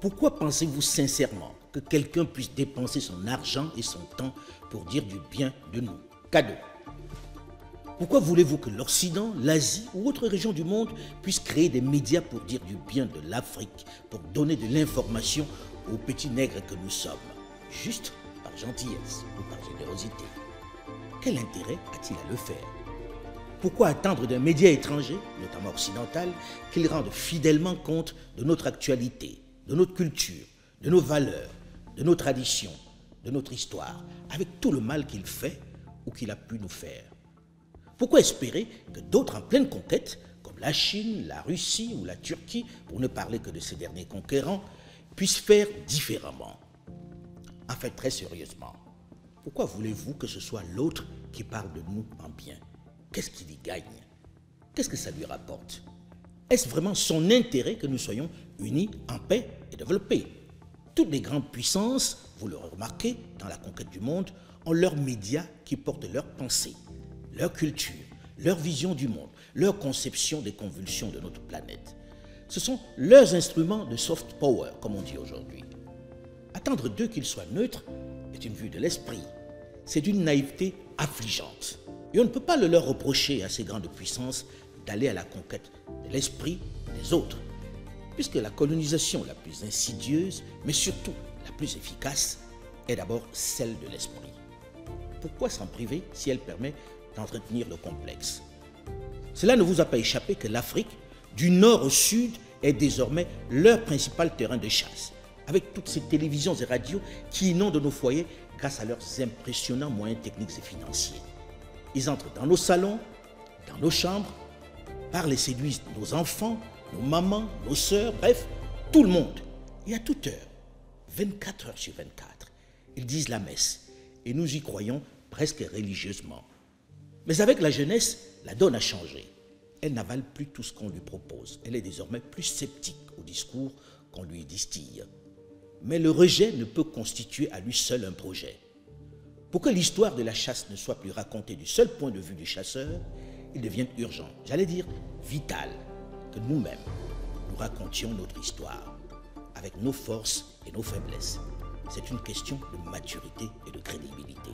Pourquoi pensez-vous sincèrement que quelqu'un puisse dépenser son argent et son temps pour dire du bien de nous? Cadeau. Pourquoi voulez-vous que l'Occident, l'Asie ou autre région du monde puisse créer des médias pour dire du bien de l'Afrique, pour donner de l'information aux petits nègres que nous sommes, juste par gentillesse ou par générosité? Quel intérêt a-t-il à le faire? Pourquoi attendre d'un média étranger, notamment occidental, qu'il rende fidèlement compte de notre actualité, de notre culture, de nos valeurs, de nos traditions, de notre histoire, avec tout le mal qu'il fait ou qu'il a pu nous faire? Pourquoi espérer que d'autres en pleine conquête, comme la Chine, la Russie ou la Turquie, pour ne parler que de ces derniers conquérants, puissent faire différemment? En fait, très sérieusement, pourquoi voulez-vous que ce soit l'autre qui parle de nous en bien? Qu'est-ce qu'il y gagne? Qu'est-ce que ça lui rapporte? Est-ce vraiment son intérêt que nous soyons unis, en paix et développés? Toutes les grandes puissances, vous le remarquez, dans la conquête du monde, ont leurs médias qui portent leurs pensées, leur culture, leur vision du monde, leur conception des convulsions de notre planète. Ce sont leurs instruments de soft power, comme on dit aujourd'hui. Attendre d'eux qu'ils soient neutres est une vue de l'esprit. C'est d'une naïveté affligeante. Et on ne peut pas le leur reprocher à ces grandes puissances d'aller à la conquête de l'esprit des autres, puisque la colonisation la plus insidieuse, mais surtout la plus efficace, est d'abord celle de l'esprit. Pourquoi s'en priver si elle permet d'entretenir le complexe? Cela ne vous a pas échappé que l'Afrique, du nord au sud, est désormais leur principal terrain de chasse, avec toutes ces télévisions et radios qui inondent nos foyers grâce à leurs impressionnants moyens techniques et financiers. Ils entrent dans nos salons, dans nos chambres, parlent et séduisent nos enfants, nos mamans, nos sœurs, bref, tout le monde. Et à toute heure, 24 heures sur 24, ils disent la messe et nous y croyons presque religieusement. Mais avec la jeunesse, la donne a changé. Elle n'avale plus tout ce qu'on lui propose. Elle est désormais plus sceptique au discours qu'on lui distille. Mais le rejet ne peut constituer à lui seul un projet. Pour que l'histoire de la chasse ne soit plus racontée du seul point de vue du chasseur, il devient urgent, j'allais dire vital, que nous-mêmes, nous racontions notre histoire, avec nos forces et nos faiblesses. C'est une question de maturité et de crédibilité.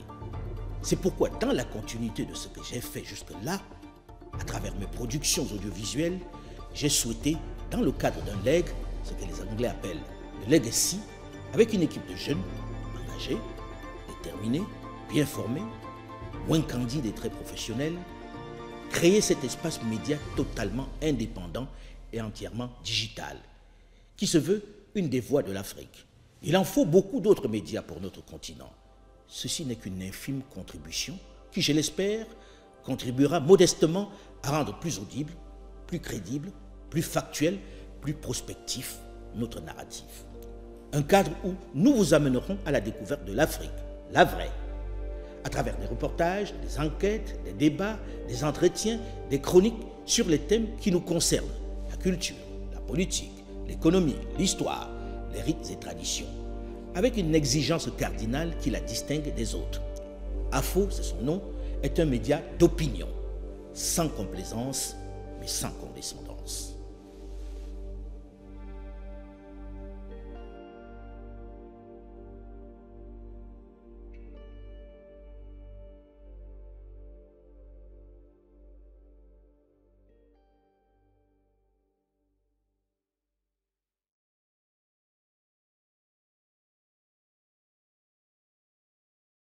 C'est pourquoi, dans la continuité de ce que j'ai fait jusque-là, à travers mes productions audiovisuelles, j'ai souhaité, dans le cadre d'un leg, ce que les Anglais appellent le legacy, avec une équipe de jeunes, engagés, déterminés, bien formés, moins candides et très professionnels, créer cet espace média totalement indépendant et entièrement digital, qui se veut une des voix de l'Afrique. Il en faut beaucoup d'autres médias pour notre continent. Ceci n'est qu'une infime contribution qui, je l'espère, contribuera modestement à rendre plus audible, plus crédible, plus factuel, plus prospectif notre narratif. Un cadre où nous vous amènerons à la découverte de l'Afrique, la vraie, à travers des reportages, des enquêtes, des débats, des entretiens, des chroniques sur les thèmes qui nous concernent, la culture, la politique, l'économie, l'histoire, les rites et traditions, avec une exigence cardinale qui la distingue des autres. AFO, c'est son nom, est un média d'opinion, sans complaisance, mais sans condescendance.